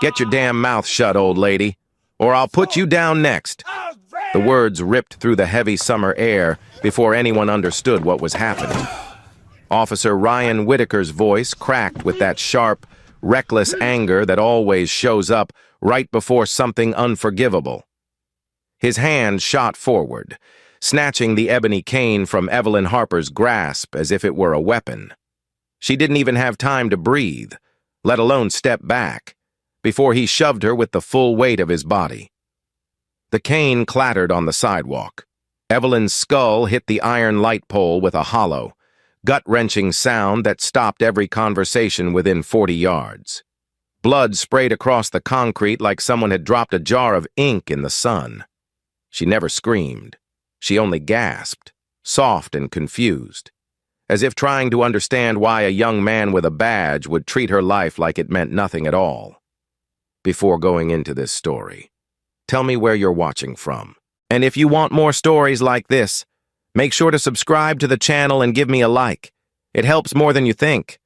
Get your damn mouth shut, old lady, or I'll put you down next. The words ripped through the heavy summer air before anyone understood what was happening. Officer Ryan Whitaker's voice cracked with that sharp, reckless anger that always shows up right before something unforgivable. His hand shot forward, snatching the ebony cane from Evelyn Harper's grasp as if it were a weapon. She didn't even have time to breathe, let alone step back, before he shoved her with the full weight of his body. The cane clattered on the sidewalk. Evelyn's skull hit the iron light pole with a hollow, gut-wrenching sound that stopped every conversation within 40 yards. Blood sprayed across the concrete like someone had dropped a jar of ink in the sun. She never screamed. She only gasped, soft and confused, as if trying to understand why a young man with a badge would treat her life like it meant nothing at all. Before going into this story, tell me where you're watching from. And if you want more stories like this, make sure to subscribe to the channel and give me a like. It helps more than you think.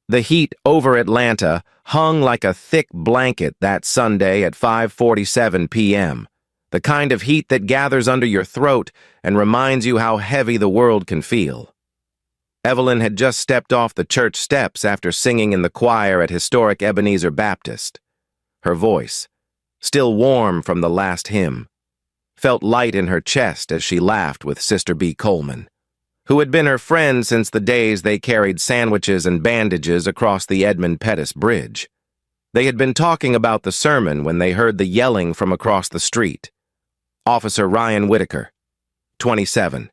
The heat over Atlanta hung like a thick blanket that Sunday at 5:47 p.m., the kind of heat that gathers under your throat and reminds you how heavy the world can feel. Evelyn had just stepped off the church steps after singing in the choir at historic Ebenezer Baptist. Her voice, still warm from the last hymn, felt light in her chest as she laughed with Sister B. Coleman, who had been her friend since the days they carried sandwiches and bandages across the Edmund Pettus Bridge. They had been talking about the sermon when they heard the yelling from across the street. Officer Ryan Whitaker, 27,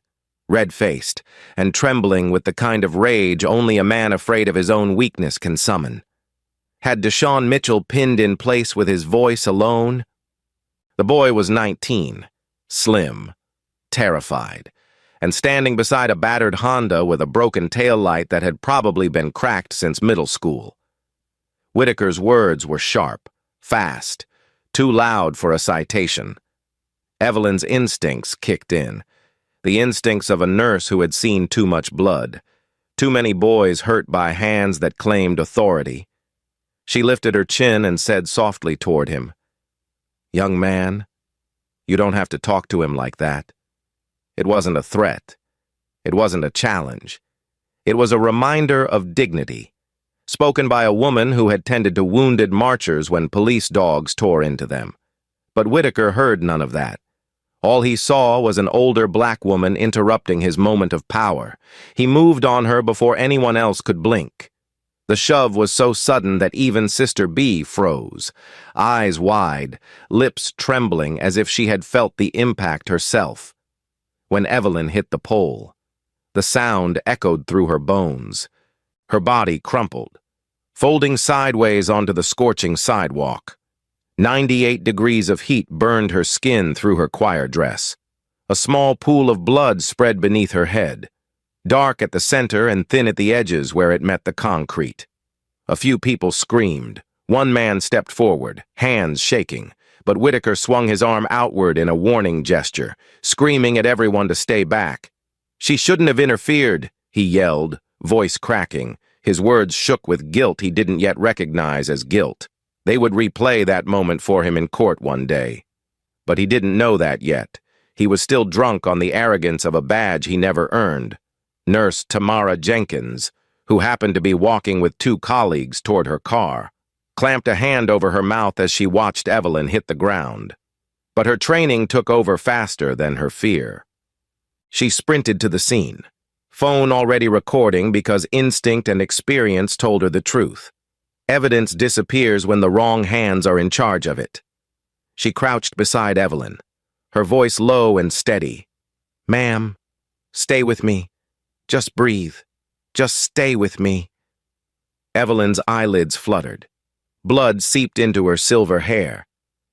red-faced and trembling with the kind of rage only a man afraid of his own weakness can summon. Had Deshaun Mitchell pinned in place with his voice alone? The boy was 19, slim, terrified, and standing beside a battered Honda with a broken taillight that had probably been cracked since middle school. Whitaker's words were sharp, fast, too loud for a citation. Evelyn's instincts kicked in, the instincts of a nurse who had seen too much blood, too many boys hurt by hands that claimed authority. She lifted her chin and said softly toward him, "Young man, you don't have to talk to him like that." It wasn't a threat. It wasn't a challenge. It was a reminder of dignity, spoken by a woman who had tended to wounded marchers when police dogs tore into them. But Whitaker heard none of that. All he saw was an older black woman interrupting his moment of power. He moved on her before anyone else could blink. The shove was so sudden that even Sister B froze, eyes wide, lips trembling as if she had felt the impact herself. When Evelyn hit the pole, the sound echoed through her bones. Her body crumpled, folding sideways onto the scorching sidewalk. 98 degrees of heat burned her skin through her choir dress. A small pool of blood spread beneath her head, dark at the center and thin at the edges where it met the concrete. A few people screamed. One man stepped forward, hands shaking, but Whitaker swung his arm outward in a warning gesture, screaming at everyone to stay back. "She shouldn't have interfered," he yelled, voice cracking. His words shook with guilt he didn't yet recognize as guilt. They would replay that moment for him in court one day. But he didn't know that yet. He was still drunk on the arrogance of a badge he never earned. Nurse Tamara Jenkins, who happened to be walking with two colleagues toward her car, clamped a hand over her mouth as she watched Evelyn hit the ground. But her training took over faster than her fear. She sprinted to the scene, phone already recording because instinct and experience told her the truth. Evidence disappears when the wrong hands are in charge of it. She crouched beside Evelyn, her voice low and steady. "Ma'am, stay with me. Just breathe. Just stay with me." Evelyn's eyelids fluttered. Blood seeped into her silver hair.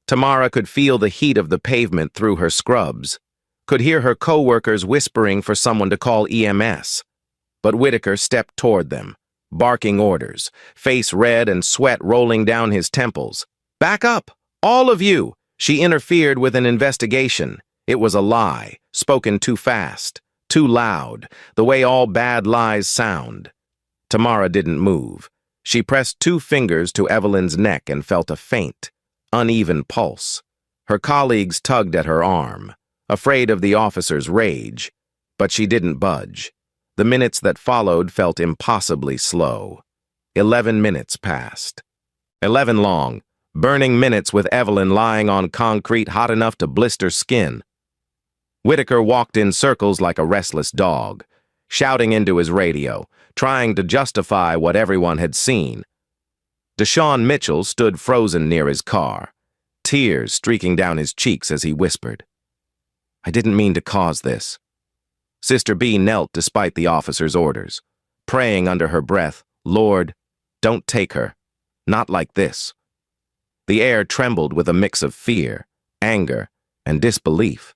Tamara could feel the heat of the pavement through her scrubs, could hear her co-workers whispering for someone to call EMS. But Whitaker stepped toward them, barking orders, face red and sweat rolling down his temples. "Back up, all of you!" She interfered with an investigation. It was a lie, spoken too fast, too loud, the way all bad lies sound. Tamara didn't move. She pressed 2 fingers to Evelyn's neck and felt a faint, uneven pulse. Her colleagues tugged at her arm, afraid of the officer's rage, but she didn't budge. The minutes that followed felt impossibly slow. 11 minutes passed. 11 long, burning minutes with Evelyn lying on concrete hot enough to blister skin. Whitaker walked in circles like a restless dog, shouting into his radio, trying to justify what everyone had seen. Deshaun Mitchell stood frozen near his car, tears streaking down his cheeks as he whispered, "I didn't mean to cause this." Sister B knelt despite the officer's orders, praying under her breath, "Lord, don't take her. Not like this." The air trembled with a mix of fear, anger, and disbelief.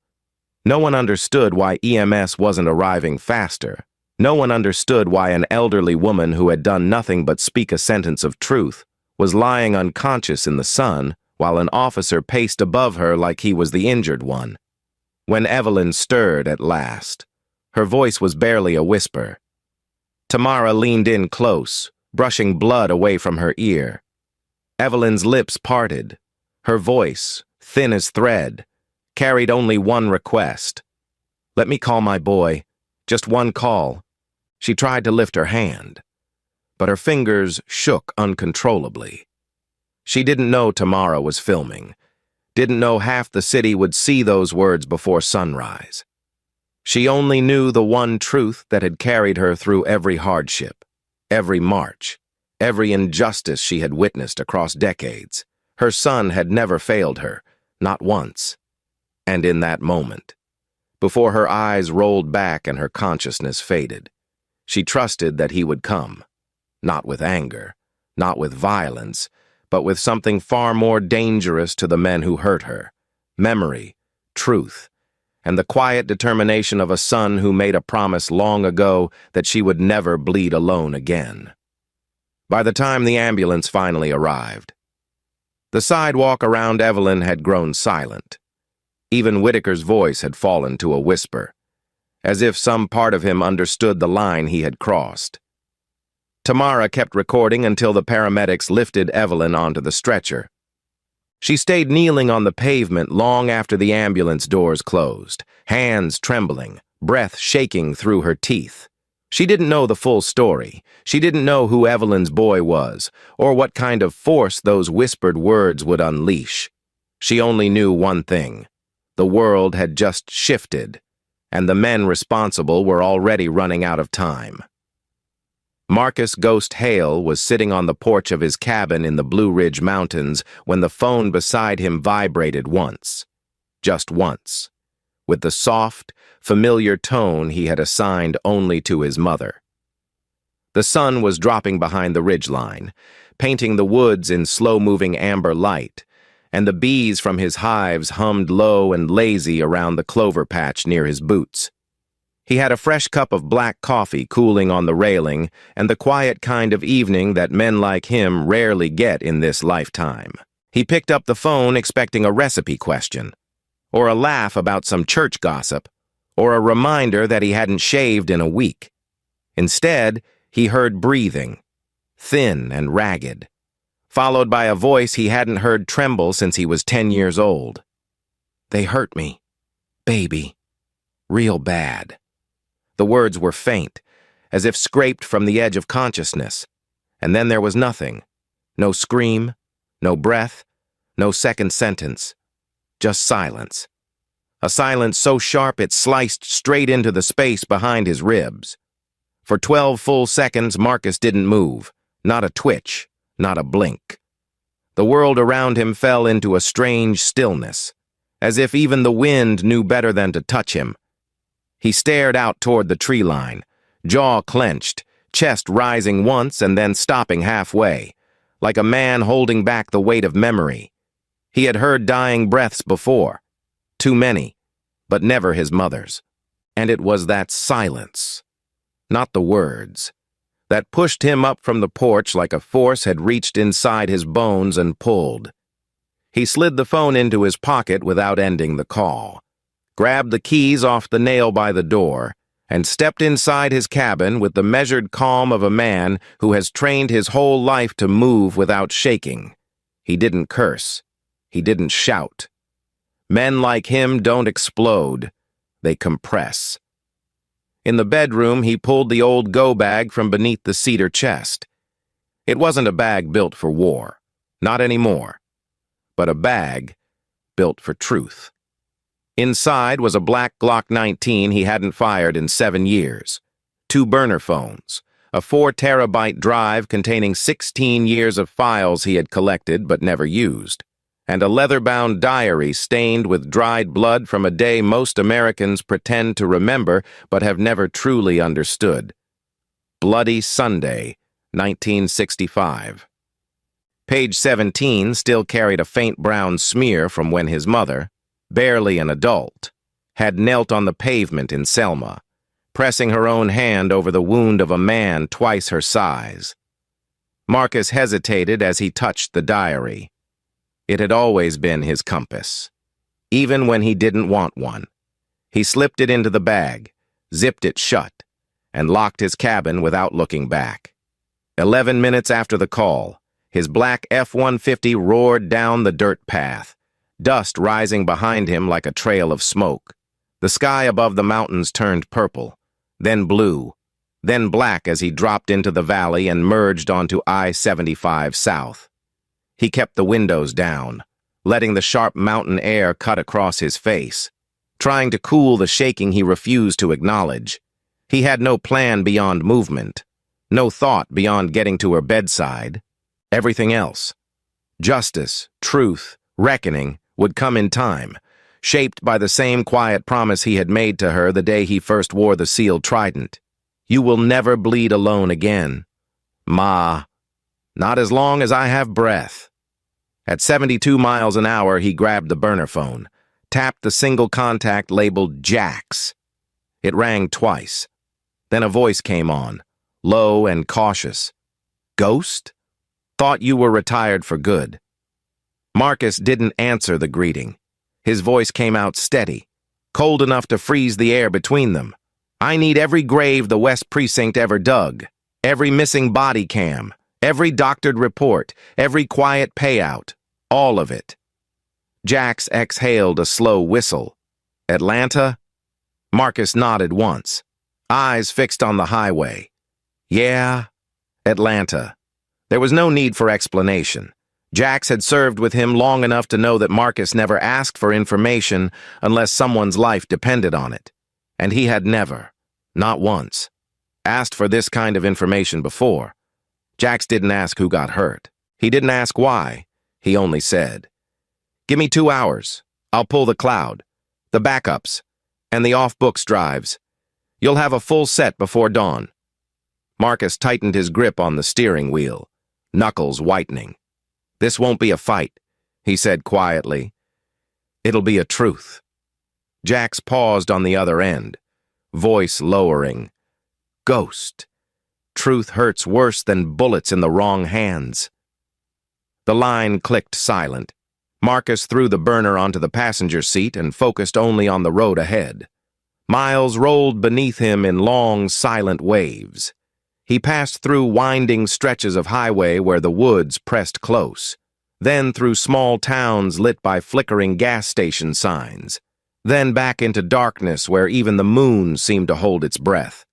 No one understood why EMS wasn't arriving faster. No one understood why an elderly woman who had done nothing but speak a sentence of truth was lying unconscious in the sun while an officer paced above her like he was the injured one. When Evelyn stirred at last, her voice was barely a whisper. Tamara leaned in close, brushing blood away from her ear. Evelyn's lips parted. Her voice, thin as thread, carried only one request. "Let me call my boy. Just one call." She tried to lift her hand, but her fingers shook uncontrollably. She didn't know Tamara was filming, didn't know half the city would see those words before sunrise. She only knew the one truth that had carried her through every hardship, every march, every injustice she had witnessed across decades. Her son had never failed her, not once. And in that moment, before her eyes rolled back and her consciousness faded, she trusted that he would come, not with anger, not with violence, but with something far more dangerous to the men who hurt her: memory, truth, and the quiet determination of a son who made a promise long ago that she would never bleed alone again. By the time the ambulance finally arrived, the sidewalk around Evelyn had grown silent. Even Whitaker's voice had fallen to a whisper, as if some part of him understood the line he had crossed. Tamara kept recording until the paramedics lifted Evelyn onto the stretcher. She stayed kneeling on the pavement long after the ambulance doors closed, hands trembling, breath shaking through her teeth. She didn't know the full story. She didn't know who Evelyn's boy was, or what kind of force those whispered words would unleash. She only knew one thing: the world had just shifted, and the men responsible were already running out of time. Marcus Ghost Hale was sitting on the porch of his cabin in the Blue Ridge Mountains when the phone beside him vibrated once. Just once. With the soft, familiar tone he had assigned only to his mother. The sun was dropping behind the ridgeline, painting the woods in slow-moving amber light, and the bees from his hives hummed low and lazy around the clover patch near his boots. He had a fresh cup of black coffee cooling on the railing, and the quiet kind of evening that men like him rarely get in this lifetime. He picked up the phone expecting a recipe question, or a laugh about some church gossip, or a reminder that he hadn't shaved in a week. Instead, he heard breathing, thin and ragged, followed by a voice he hadn't heard tremble since he was 10 years old. "They hurt me, baby, real bad." The words were faint, as if scraped from the edge of consciousness, and then there was nothing. No scream, no breath, no second sentence, just silence. A silence so sharp it sliced straight into the space behind his ribs. For 12 full seconds, Marcus didn't move, not a twitch, not a blink. The world around him fell into a strange stillness, as if even the wind knew better than to touch him. He stared out toward the tree line, jaw clenched, chest rising once and then stopping halfway, like a man holding back the weight of memory. He had heard dying breaths before, too many, but never his mother's. And it was that silence, not the words, that pushed him up from the porch like a force had reached inside his bones and pulled. He slid the phone into his pocket without ending the call, grabbed the keys off the nail by the door, and stepped inside his cabin with the measured calm of a man who has trained his whole life to move without shaking. He didn't curse. He didn't shout. Men like him don't explode. They compress. In the bedroom, he pulled the old go bag from beneath the cedar chest. It wasn't a bag built for war. Not anymore. But a bag built for truth. Inside was a black Glock 19 he hadn't fired in 7 years, 2 burner phones, a 4-terabyte drive containing 16 years of files he had collected but never used, and a leather-bound diary stained with dried blood from a day most Americans pretend to remember but have never truly understood. Bloody Sunday, 1965. Page 17 still carried a faint brown smear from when his mother, barely an adult, had knelt on the pavement in Selma, pressing her own hand over the wound of a man twice her size. Marcus hesitated as he touched the diary. It had always been his compass, even when he didn't want one. He slipped it into the bag, zipped it shut, and locked his cabin without looking back. 11 minutes after the call, his black F-150 roared down the dirt path, dust rising behind him like a trail of smoke. The sky above the mountains turned purple, then blue, then black as he dropped into the valley and merged onto I-75 South. He kept the windows down, letting the sharp mountain air cut across his face, trying to cool the shaking he refused to acknowledge. He had no plan beyond movement, no thought beyond getting to her bedside. Everything else, justice, truth, reckoning, would come in time, shaped by the same quiet promise he had made to her the day he first wore the sealed trident. You will never bleed alone again. Ma, not as long as I have breath. At 72 miles an hour, he grabbed the burner phone, tapped the single contact labeled Jax. It rang twice. Then a voice came on, low and cautious. Ghost? Thought you were retired for good. Marcus didn't answer the greeting. His voice came out steady, cold enough to freeze the air between them. I need every grave the West Precinct ever dug, every missing body cam, every doctored report, every quiet payout, all of it. Jax exhaled a slow whistle. Atlanta? Marcus nodded once, eyes fixed on the highway. Yeah, Atlanta. There was no need for explanation. Jax had served with him long enough to know that Marcus never asked for information unless someone's life depended on it. And he had never, not once, asked for this kind of information before. Jax didn't ask who got hurt. He didn't ask why. He only said, Give me 2 hours. I'll pull the cloud, the backups, and the off-books drives. You'll have a full set before dawn. Marcus tightened his grip on the steering wheel, knuckles whitening. This won't be a fight, he said quietly. It'll be a truth. Jax paused on the other end, voice lowering. Ghost. Truth hurts worse than bullets in the wrong hands. The line clicked silent. Marcus threw the burner onto the passenger seat and focused only on the road ahead. Miles rolled beneath him in long, silent waves. He passed through winding stretches of highway where the woods pressed close, then through small towns lit by flickering gas station signs, then back into darkness where even the moon seemed to hold its breath.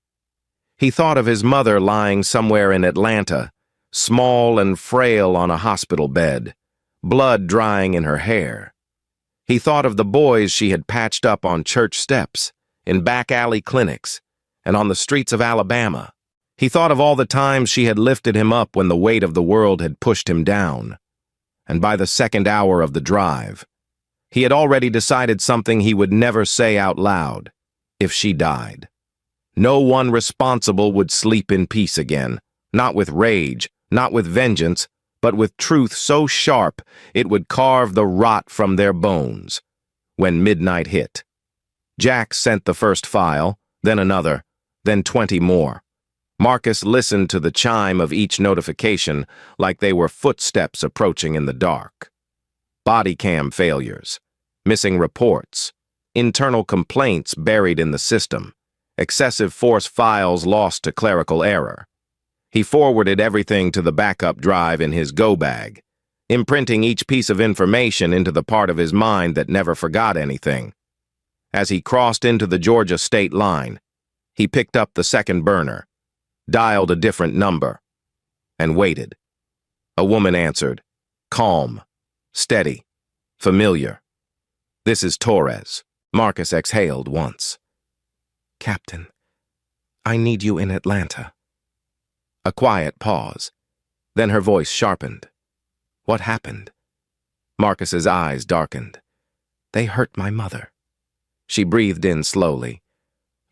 He thought of his mother lying somewhere in Atlanta, small and frail on a hospital bed, blood drying in her hair. He thought of the boys she had patched up on church steps, in back alley clinics, and on the streets of Alabama. He thought of all the times she had lifted him up when the weight of the world had pushed him down. And by the second hour of the drive, he had already decided something he would never say out loud, if she died. No one responsible would sleep in peace again, not with rage, not with vengeance, but with truth so sharp it would carve the rot from their bones. When midnight hit, Jax sent the first file, then another, then 20 more. Marcus listened to the chime of each notification like they were footsteps approaching in the dark. Body cam failures, missing reports, internal complaints buried in the system, excessive force files lost to clerical error. He forwarded everything to the backup drive in his go bag, imprinting each piece of information into the part of his mind that never forgot anything. As he crossed into the Georgia state line, he picked up the second burner, dialed a different number, and waited. A woman answered, calm, steady, familiar. "This is Torres." Marcus exhaled once. "Captain, I need you in Atlanta." A quiet pause. Then her voice sharpened. "What happened?" Marcus's eyes darkened. "They hurt my mother." She breathed in slowly.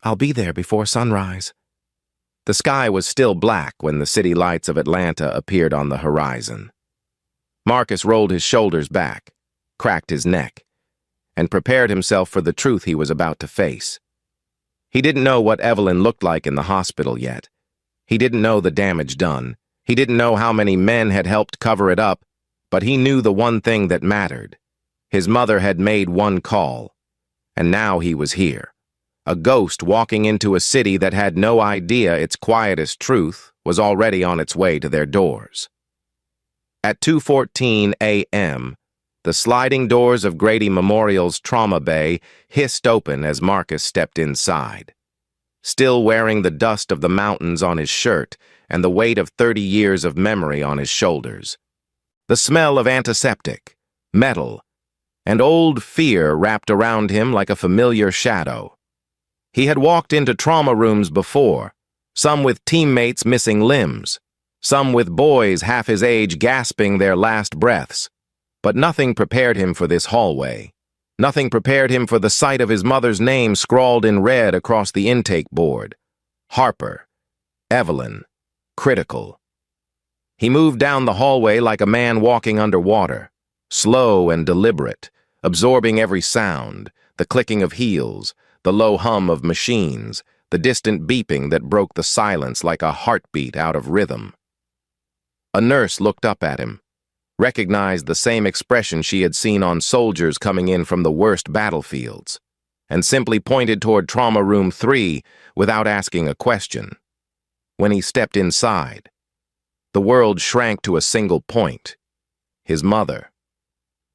"I'll be there before sunrise." The sky was still black when the city lights of Atlanta appeared on the horizon. Marcus rolled his shoulders back, cracked his neck, and prepared himself for the truth he was about to face. He didn't know what Evelyn looked like in the hospital yet. He didn't know the damage done. He didn't know how many men had helped cover it up, but he knew the one thing that mattered. His mother had made one call, and now he was here. A ghost walking into a city that had no idea its quietest truth was already on its way to their doors. At 2:14 a.m., the sliding doors of Grady Memorial's trauma bay hissed open as Marcus stepped inside. Still wearing the dust of the mountains on his shirt and the weight of 30 years of memory on his shoulders. The smell of antiseptic, metal, and old fear wrapped around him like a familiar shadow. He had walked into trauma rooms before, some with teammates missing limbs, some with boys half his age gasping their last breaths. But nothing prepared him for this hallway. Nothing prepared him for the sight of his mother's name scrawled in red across the intake board. Harper. Evelyn. Critical. He moved down the hallway like a man walking underwater, slow and deliberate, absorbing every sound, the clicking of heels, the low hum of machines, the distant beeping that broke the silence like a heartbeat out of rhythm. A nurse looked up at him, recognized the same expression she had seen on soldiers coming in from the worst battlefields, and simply pointed toward Trauma Room 3 without asking a question. When he stepped inside, the world shrank to a single point: his mother.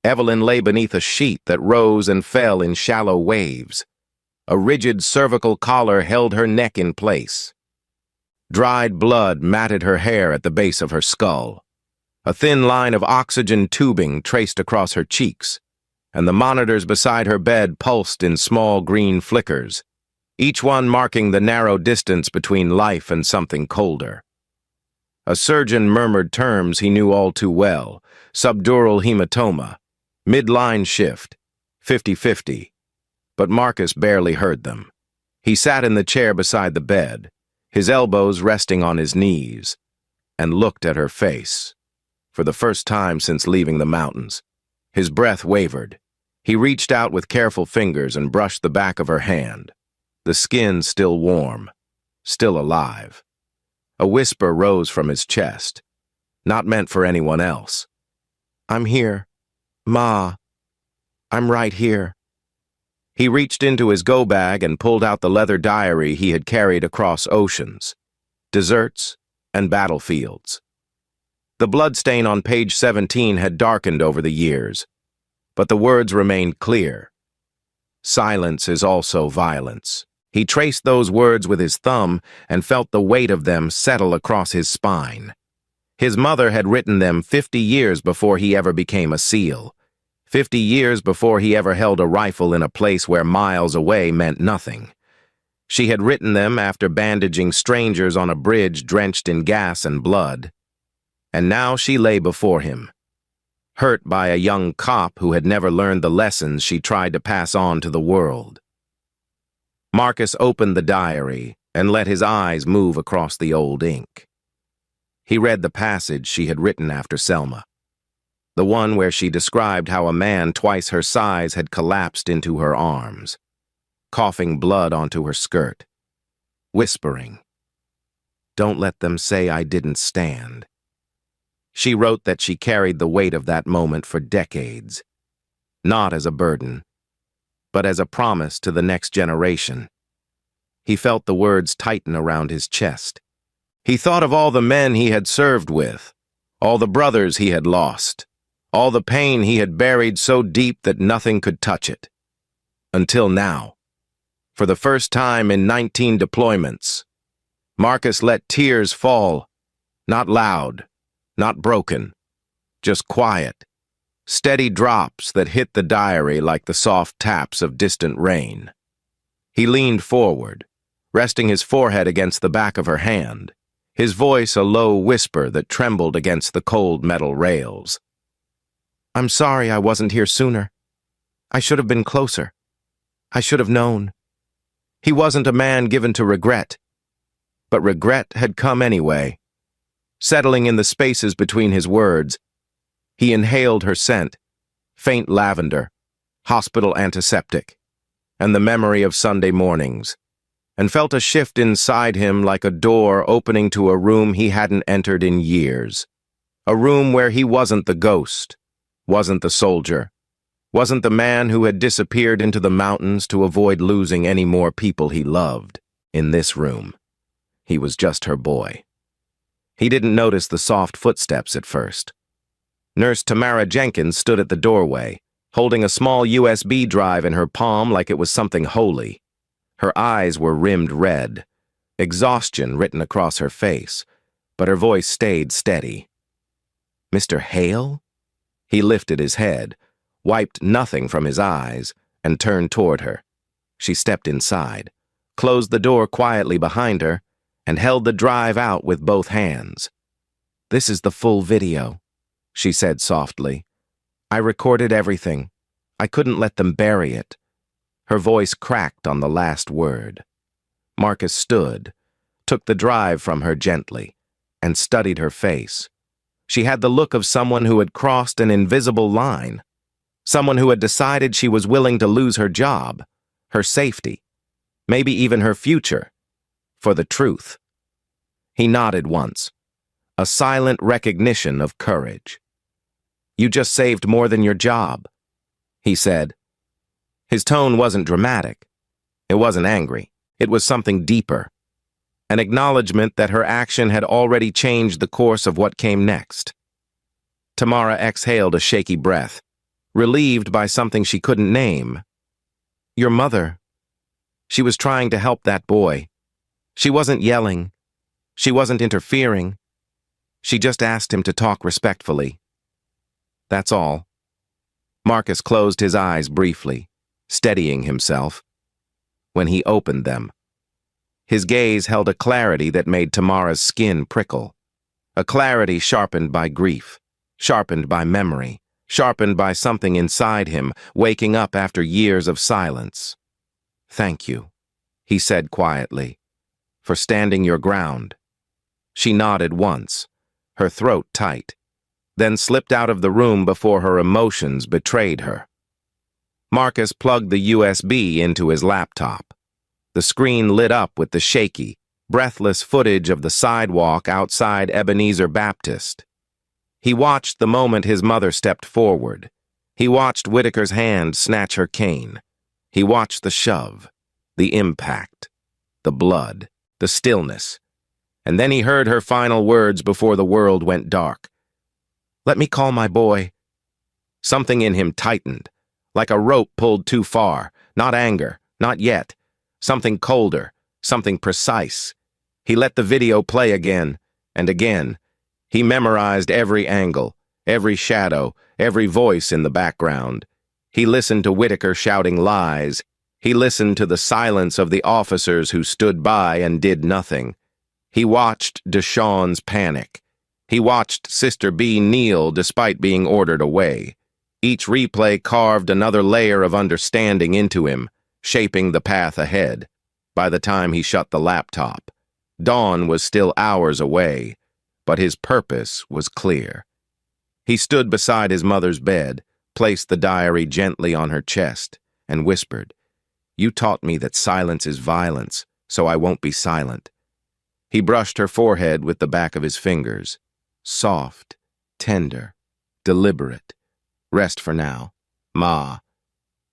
Evelyn lay beneath a sheet that rose and fell in shallow waves. A rigid cervical collar held her neck in place. Dried blood matted her hair at the base of her skull. A thin line of oxygen tubing traced across her cheeks, and the monitors beside her bed pulsed in small green flickers, each one marking the narrow distance between life and something colder. A surgeon murmured terms he knew all too well: subdural hematoma, midline shift, 50-50. But Marcus barely heard them. He sat in the chair beside the bed, his elbows resting on his knees, and looked at her face. For the first time since leaving the mountains, his breath wavered. He reached out with careful fingers and brushed the back of her hand, the skin still warm, still alive. A whisper rose from his chest, not meant for anyone else. "I'm here. Ma. I'm right here." He reached into his go bag and pulled out the leather diary he had carried across oceans, deserts, and battlefields. The bloodstain on page 17 had darkened over the years, but the words remained clear. Silence is also violence. He traced those words with his thumb and felt the weight of them settle across his spine. His mother had written them 50 years before he ever became a SEAL. 50 years before he ever held a rifle in a place where miles away meant nothing. She had written them after bandaging strangers on a bridge drenched in gas and blood. And now she lay before him, hurt by a young cop who had never learned the lessons she tried to pass on to the world. Marcus opened the diary and let his eyes move across the old ink. He read the passage she had written after Selma. The one where she described how a man twice her size had collapsed into her arms, coughing blood onto her skirt, whispering, "Don't let them say I didn't stand." She wrote that she carried the weight of that moment for decades, not as a burden, but as a promise to the next generation. He felt the words tighten around his chest. He thought of all the men he had served with, all the brothers he had lost, all the pain he had buried so deep that nothing could touch it. Until now, for the first time in 19 deployments, Marcus let tears fall, not loud, not broken, just quiet, steady drops that hit the diary like the soft taps of distant rain. He leaned forward, resting his forehead against the back of her hand, his voice a low whisper that trembled against the cold metal rails. "I'm sorry I wasn't here sooner. I should have been closer. I should have known." He wasn't a man given to regret, but regret had come anyway. Settling in the spaces between his words, he inhaled her scent, faint lavender, hospital antiseptic, and the memory of Sunday mornings, and felt a shift inside him like a door opening to a room he hadn't entered in years. A room where he wasn't the ghost, wasn't the soldier, wasn't the man who had disappeared into the mountains to avoid losing any more people he loved. In this room, he was just her boy. He didn't notice the soft footsteps at first. Nurse Tamara Jenkins stood at the doorway, holding a small USB drive in her palm like it was something holy. Her eyes were rimmed red, exhaustion written across her face, but her voice stayed steady. "Mr. Hale?" He lifted his head, wiped nothing from his eyes, and turned toward her. She stepped inside, closed the door quietly behind her, and held the drive out with both hands. "This is the full video," she said softly. "I recorded everything. I couldn't let them bury it." Her voice cracked on the last word. Marcus stood, took the drive from her gently, and studied her face. She had the look of someone who had crossed an invisible line, someone who had decided she was willing to lose her job, her safety, maybe even her future, for the truth. He nodded once, a silent recognition of courage. "You just saved more than your job," he said. His tone wasn't dramatic. It wasn't angry. It was something deeper. An acknowledgement that her action had already changed the course of what came next. Tamara exhaled a shaky breath, relieved by something she couldn't name. "Your mother. She was trying to help that boy. She wasn't yelling. She wasn't interfering. She just asked him to talk respectfully. That's all." Marcus closed his eyes briefly, steadying himself. When he opened them, his gaze held a clarity that made Tamara's skin prickle. A clarity sharpened by grief, sharpened by memory, sharpened by something inside him, waking up after years of silence. "Thank you," he said quietly, "for standing your ground." She nodded once, her throat tight, then slipped out of the room before her emotions betrayed her. Marcus plugged the USB into his laptop. The screen lit up with the shaky, breathless footage of the sidewalk outside Ebenezer Baptist. He watched the moment his mother stepped forward. He watched Whitaker's hand snatch her cane. He watched the shove, the impact, the blood, the stillness. And then he heard her final words before the world went dark. "Let me call my boy." Something in him tightened, like a rope pulled too far. Not anger, not yet. Something colder, something precise. He let the video play again and again. He memorized every angle, every shadow, every voice in the background. He listened to Whitaker shouting lies. He listened to the silence of the officers who stood by and did nothing. He watched Deshawn's panic. He watched Sister B kneel despite being ordered away. Each replay carved another layer of understanding into him, shaping the path ahead. By the time he shut the laptop, dawn was still hours away, but his purpose was clear. He stood beside his mother's bed, placed the diary gently on her chest, and whispered, "You taught me that silence is violence, so I won't be silent." He brushed her forehead with the back of his fingers. Soft, tender, deliberate. "Rest for now, Ma.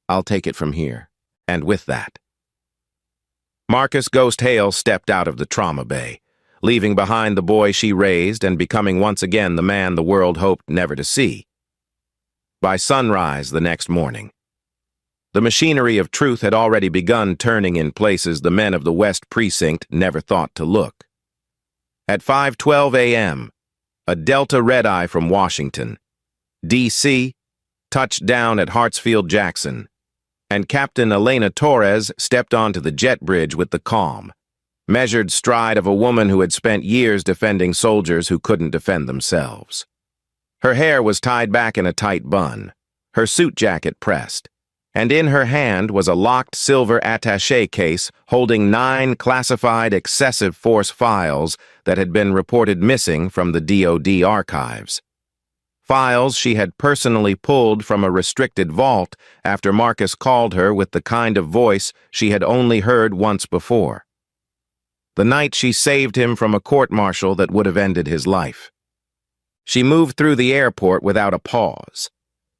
I'll take it from here." And with that, Marcus Ghost Hale stepped out of the trauma bay, leaving behind the boy she raised and becoming once again the man the world hoped never to see. By sunrise the next morning, the machinery of truth had already begun turning in places the men of the West Precinct never thought to look. At 5:12 a.m., a Delta red-eye from Washington, D.C., touched down at Hartsfield-Jackson, and Captain Elena Torres stepped onto the jet bridge with the calm, measured stride of a woman who had spent years defending soldiers who couldn't defend themselves. Her hair was tied back in a tight bun, her suit jacket pressed, and in her hand was a locked silver attaché case holding 9 classified excessive force files that had been reported missing from the DoD archives. Files she had personally pulled from a restricted vault after Marcus called her with the kind of voice she had only heard once before. The night she saved him from a court-martial that would have ended his life. She moved through the airport without a pause,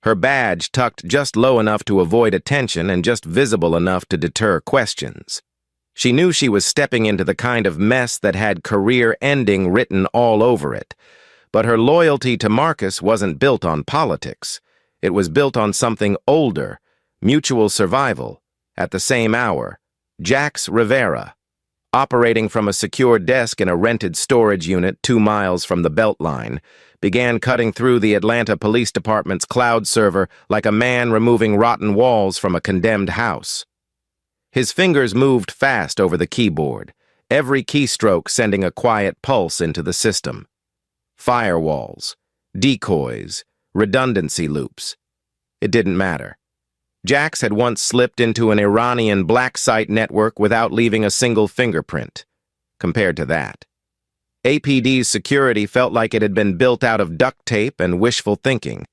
her badge tucked just low enough to avoid attention and just visible enough to deter questions. She knew she was stepping into the kind of mess that had career ending written all over it, but her loyalty to Marcus wasn't built on politics. It was built on something older, mutual survival. At the same hour, Jax Rivera, operating from a secure desk in a rented storage unit 2 miles from the Beltline, began cutting through the Atlanta Police Department's cloud server like a man removing rotten walls from a condemned house. His fingers moved fast over the keyboard, every keystroke sending a quiet pulse into the system. Firewalls, decoys, redundancy loops. It didn't matter. Jax had once slipped into an Iranian black site network without leaving a single fingerprint. Compared to that, APD's security felt like it had been built out of duct tape and wishful thinking.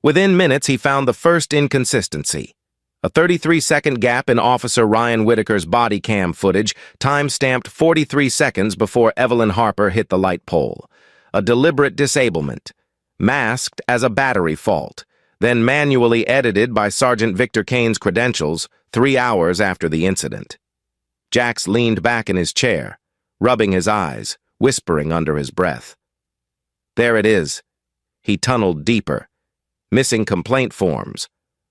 Within minutes, he found the first inconsistency. A 33-second gap in Officer Ryan Whitaker's body cam footage, time-stamped 43 seconds before Evelyn Harper hit the light pole. A deliberate disablement, masked as a battery fault, then manually edited by Sergeant Victor Kane's credentials 3 hours after the incident. Jax leaned back in his chair, rubbing his eyes, whispering under his breath. There it is. He tunneled deeper. Missing complaint forms.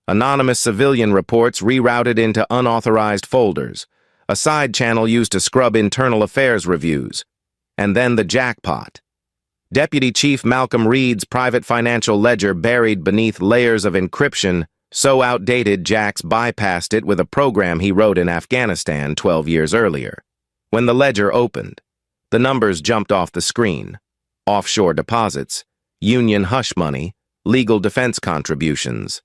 Anonymous civilian reports rerouted into unauthorized folders. A side channel used to scrub internal affairs reviews. And then the jackpot. Deputy Chief Malcolm Reed's private financial ledger buried beneath layers of encryption, so outdated Jax bypassed it with a program he wrote in Afghanistan 12 years earlier. When the ledger opened, the numbers jumped off the screen. Offshore deposits, union hush money, legal defense contributions.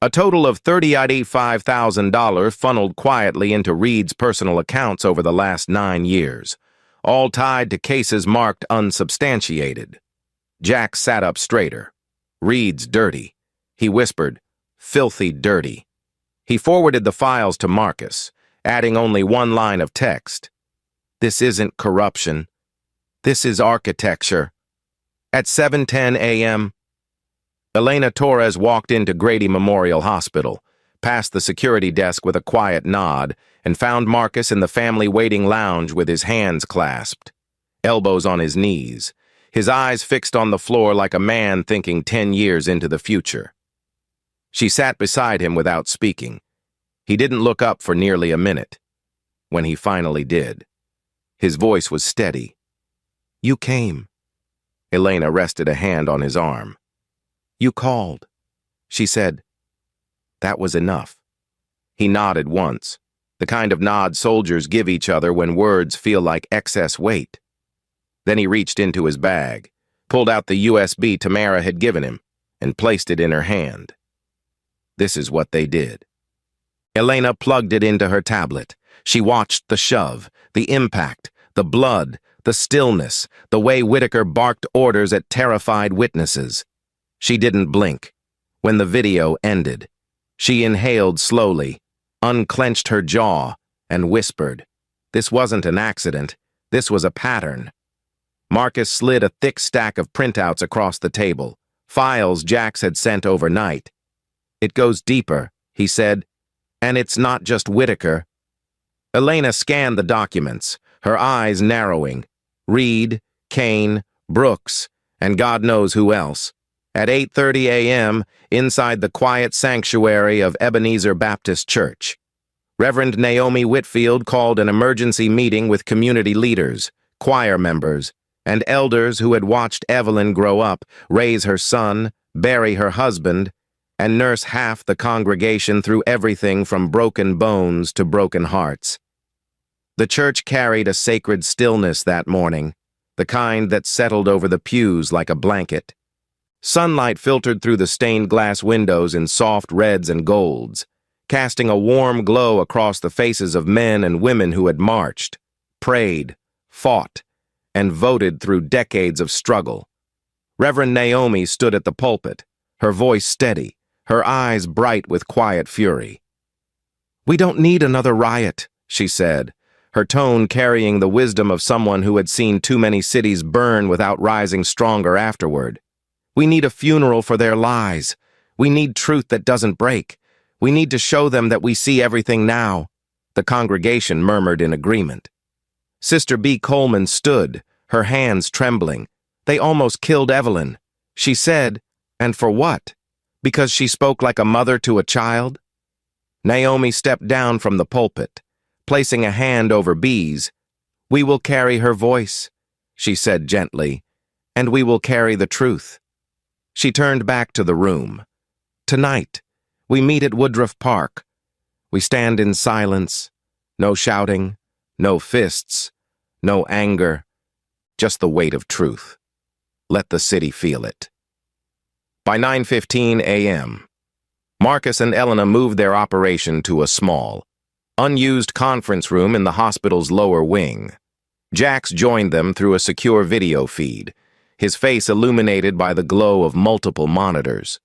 A total of $35,000 funneled quietly into Reed's personal accounts over the last 9 years, all tied to cases marked unsubstantiated. Jax sat up straighter. Reed's dirty. He whispered, filthy dirty. He forwarded the files to Marcus, adding only 1 line of text. This isn't corruption. This is architecture. At 7:10 a.m., Elena Torres walked into Grady Memorial Hospital, past the security desk with a quiet nod, and found Marcus in the family waiting lounge with his hands clasped, elbows on his knees, his eyes fixed on the floor like a man thinking 10 years into the future. She sat beside him without speaking. He didn't look up for nearly a minute. When he finally did, his voice was steady. You came. Elena rested a hand on his arm. You called. She said. That was enough. He nodded once, the kind of nod soldiers give each other when words feel like excess weight. Then he reached into his bag, pulled out the USB Tamara had given him, and placed it in her hand. This is what they did. Elena plugged it into her tablet. She watched the shove, the impact, the blood, the stillness, the way Whitaker barked orders at terrified witnesses. She didn't blink. When the video ended, she inhaled slowly, unclenched her jaw, and whispered, this wasn't an accident. This was a pattern. Marcus slid a thick stack of printouts across the table, files Jax had sent overnight. It goes deeper, he said, and it's not just Whitaker. Elena scanned the documents, her eyes narrowing. Reed, Kane, Brooks, and God knows who else. At 8:30 a.m., inside the quiet sanctuary of Ebenezer Baptist Church. Reverend Naomi Whitfield called an emergency meeting with community leaders, choir members, and elders who had watched Evelyn grow up, raise her son, bury her husband, and nurse half the congregation through everything from broken bones to broken hearts. The church carried a sacred stillness that morning, the kind that settled over the pews like a blanket. Sunlight filtered through the stained glass windows in soft reds and golds, casting a warm glow across the faces of men and women who had marched, prayed, fought, and voted through decades of struggle. Reverend Naomi stood at the pulpit, her voice steady, her eyes bright with quiet fury. "We don't need another riot," she said, her tone carrying the wisdom of someone who had seen too many cities burn without rising stronger afterward. "We need a funeral for their lies. We need truth that doesn't break. We need to show them that we see everything now." The congregation murmured in agreement. Sister B. Coleman stood, her hands trembling. "They almost killed Evelyn," she said. "And for what? Because she spoke like a mother to a child?" Naomi stepped down from the pulpit, placing a hand over B's. "We will carry her voice," she said gently, "and we will carry the truth." She turned back to the room. "Tonight, we meet at Woodruff Park. We stand in silence, no shouting, no fists, no anger, just the weight of truth. Let the city feel it." By 9:15 a.m., Marcus and Elena moved their operation to a small, unused conference room in the hospital's lower wing. Jax joined them through a secure video feed, his face illuminated by the glow of multiple monitors.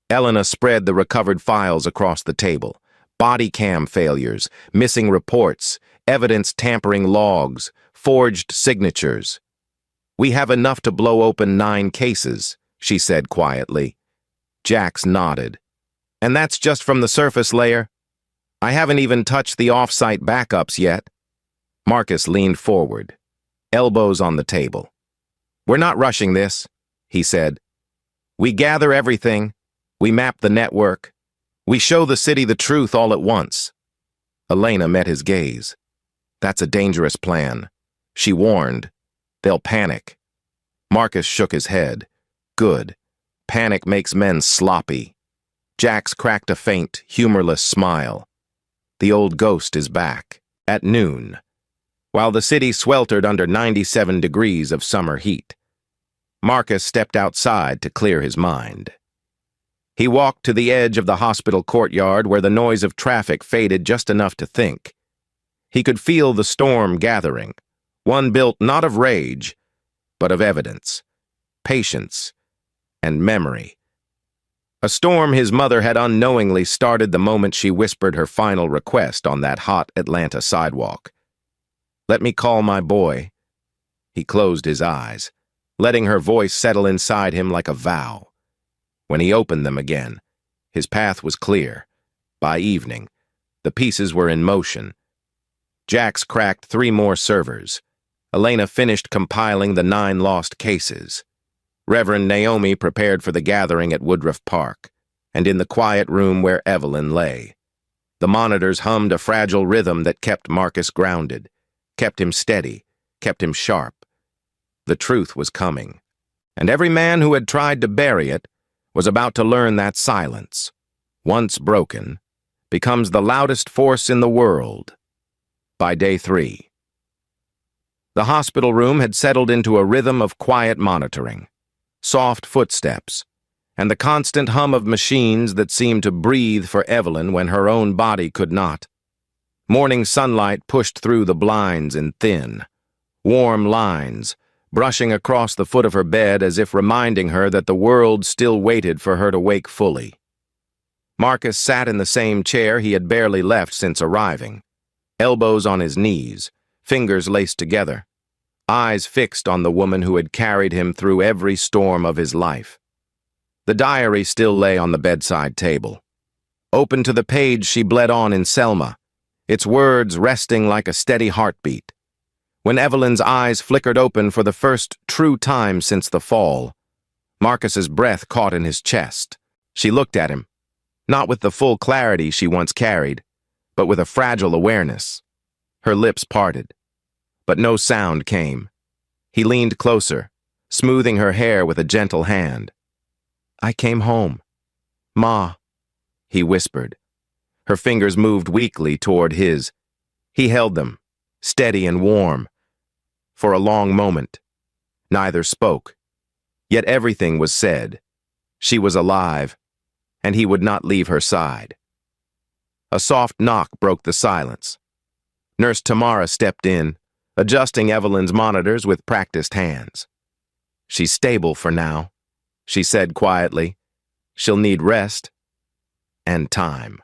Elena spread the recovered files across the table. Body cam failures, missing reports, evidence tampering logs, forged signatures. "We have enough to blow open 9 cases, she said quietly. Jax nodded. "And that's just from the surface layer? I haven't even touched the off-site backups yet." Marcus leaned forward, elbows on the table. "We're not rushing this," he said. "We gather everything. We map the network. We show the city the truth all at once." Elena met his gaze. "That's a dangerous plan," she warned. "They'll panic." Marcus shook his head. "Good. Panic makes men sloppy." Jax cracked a faint, humorless smile. "The old ghost is back." At noon, while the city sweltered under 97 degrees of summer heat, Marcus stepped outside to clear his mind. He walked to the edge of the hospital courtyard where the noise of traffic faded just enough to think. He could feel the storm gathering, one built not of rage, but of evidence, patience, and memory. A storm his mother had unknowingly started the moment she whispered her final request on that hot Atlanta sidewalk. "Let me call my boy." He closed his eyes, letting her voice settle inside him like a vow. When he opened them again, his path was clear. By evening, the pieces were in motion. Jax cracked 3 more servers. Elena finished compiling the 9 lost cases. Reverend Naomi prepared for the gathering at Woodruff Park, and in the quiet room where Evelyn lay. The monitors hummed a fragile rhythm that kept Marcus grounded, kept him steady, kept him sharp. The truth was coming, and every man who had tried to bury it was about to learn that silence, once broken, becomes the loudest force in the world. By day 3. The hospital room had settled into a rhythm of quiet monitoring, soft footsteps, and the constant hum of machines that seemed to breathe for Evelyn when her own body could not. Morning sunlight pushed through the blinds in thin, warm lines, brushing across the foot of her bed as if reminding her that the world still waited for her to wake fully. Marcus sat in the same chair he had barely left since arriving, elbows on his knees, fingers laced together, eyes fixed on the woman who had carried him through every storm of his life. The diary still lay on the bedside table. Open to the page she bled on in Selma, its words resting like a steady heartbeat. When Evelyn's eyes flickered open for the first true time since the fall, Marcus's breath caught in his chest. She looked at him, not with the full clarity she once carried, but with a fragile awareness. Her lips parted, but no sound came. He leaned closer, smoothing her hair with a gentle hand. "I came home. Ma," he whispered. Her fingers moved weakly toward his. He held them, steady and warm. For a long moment, neither spoke. Yet everything was said. She was alive, and he would not leave her side. A soft knock broke the silence. Nurse Tamara stepped in, adjusting Evelyn's monitors with practiced hands. "She's stable for now," she said quietly. "She'll need rest and time."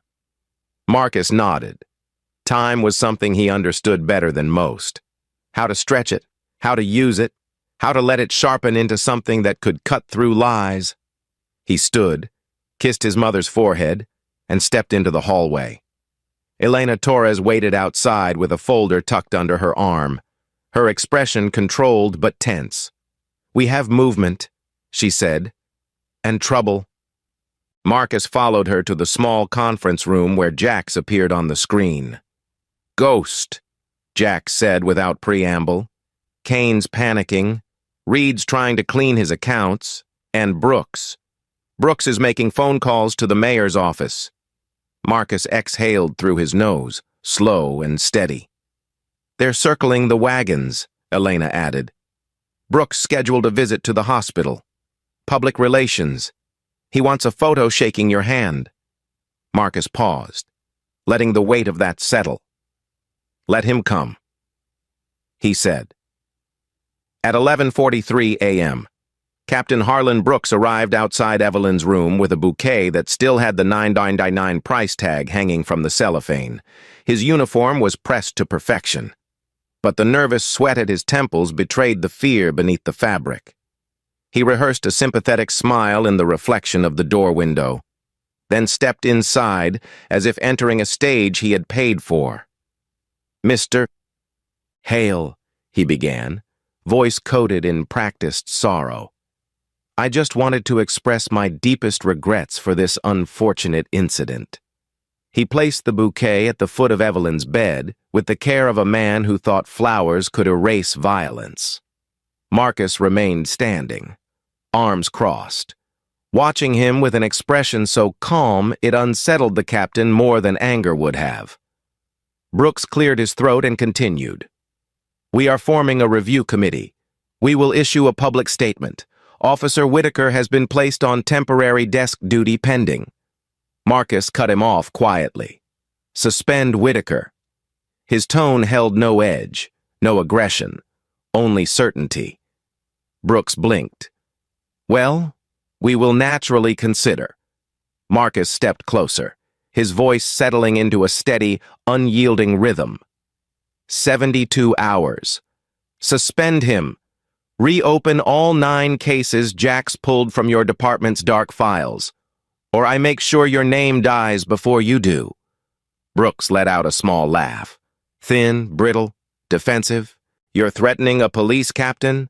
Marcus nodded. Time was something he understood better than most. How to stretch it, how to use it, how to let it sharpen into something that could cut through lies. He stood, kissed his mother's forehead, and stepped into the hallway. Elena Torres waited outside with a folder tucked under her arm, her expression controlled but tense. "We have movement," she said, "and trouble." Marcus followed her to the small conference room where Jax appeared on the screen. "Ghost," Jax said without preamble. "Kane's panicking. Reed's trying to clean his accounts. And Brooks. Brooks is making phone calls to the mayor's office." Marcus exhaled through his nose, slow and steady. "They're circling the wagons," Elena added. "Brooks scheduled a visit to the hospital. Public relations. He wants a photo shaking your hand." Marcus paused, letting the weight of that settle. "Let him come," he said. At 11:43 a.m., Captain Harlan Brooks arrived outside Evelyn's room with a bouquet that still had the $9.99 price tag hanging from the cellophane. His uniform was pressed to perfection, but the nervous sweat at his temples betrayed the fear beneath the fabric. He rehearsed a sympathetic smile in the reflection of the door window, then stepped inside as if entering a stage he had paid for. "Mr. Hale," he began, voice coated in practiced sorrow. "I just wanted to express my deepest regrets for this unfortunate incident." He placed the bouquet at the foot of Evelyn's bed with the care of a man who thought flowers could erase violence. Marcus remained standing, arms crossed, watching him with an expression so calm it unsettled the captain more than anger would have. Brooks cleared his throat and continued. "We are forming a review committee. We will issue a public statement. Officer Whitaker has been placed on temporary desk duty pending." Marcus cut him off quietly. "Suspend Whitaker." His tone held no edge, no aggression, only certainty. Brooks blinked. "Well, we will naturally consider." Marcus stepped closer, his voice settling into a steady, unyielding rhythm. 72 hours. Suspend him. Reopen all 9 cases Jax pulled from your department's dark files, or I make sure your name dies before you do. Brooks let out a small laugh. Thin, brittle, defensive. "You're threatening a police captain?"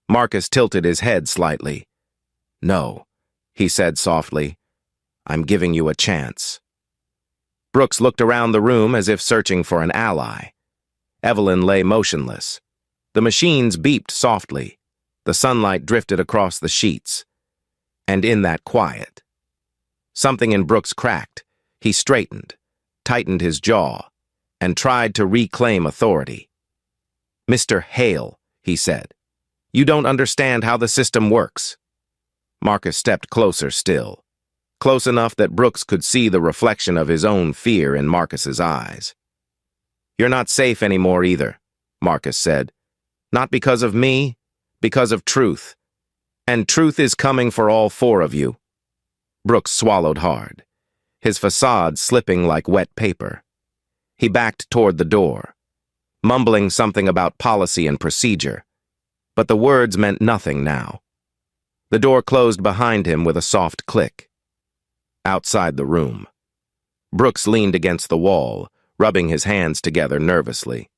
Marcus tilted his head slightly. "No," he said softly. "I'm giving you a chance." Brooks looked around the room as if searching for an ally. Evelyn lay motionless. The machines beeped softly. The sunlight drifted across the sheets. And in that quiet, something in Brooks cracked. He straightened, tightened his jaw, and tried to reclaim authority. "Mr. Hale," he said, "you don't understand how the system works." Marcus stepped closer still, close enough that Brooks could see the reflection of his own fear in Marcus's eyes. "You're not safe anymore either," Marcus said. "Not because of me, because of truth. And truth is coming for all 4 of you." Brooks swallowed hard, his facade slipping like wet paper. He backed toward the door, mumbling something about policy and procedure, but the words meant nothing now. The door closed behind him with a soft click. Outside the room, Brooks leaned against the wall, rubbing his hands together nervously.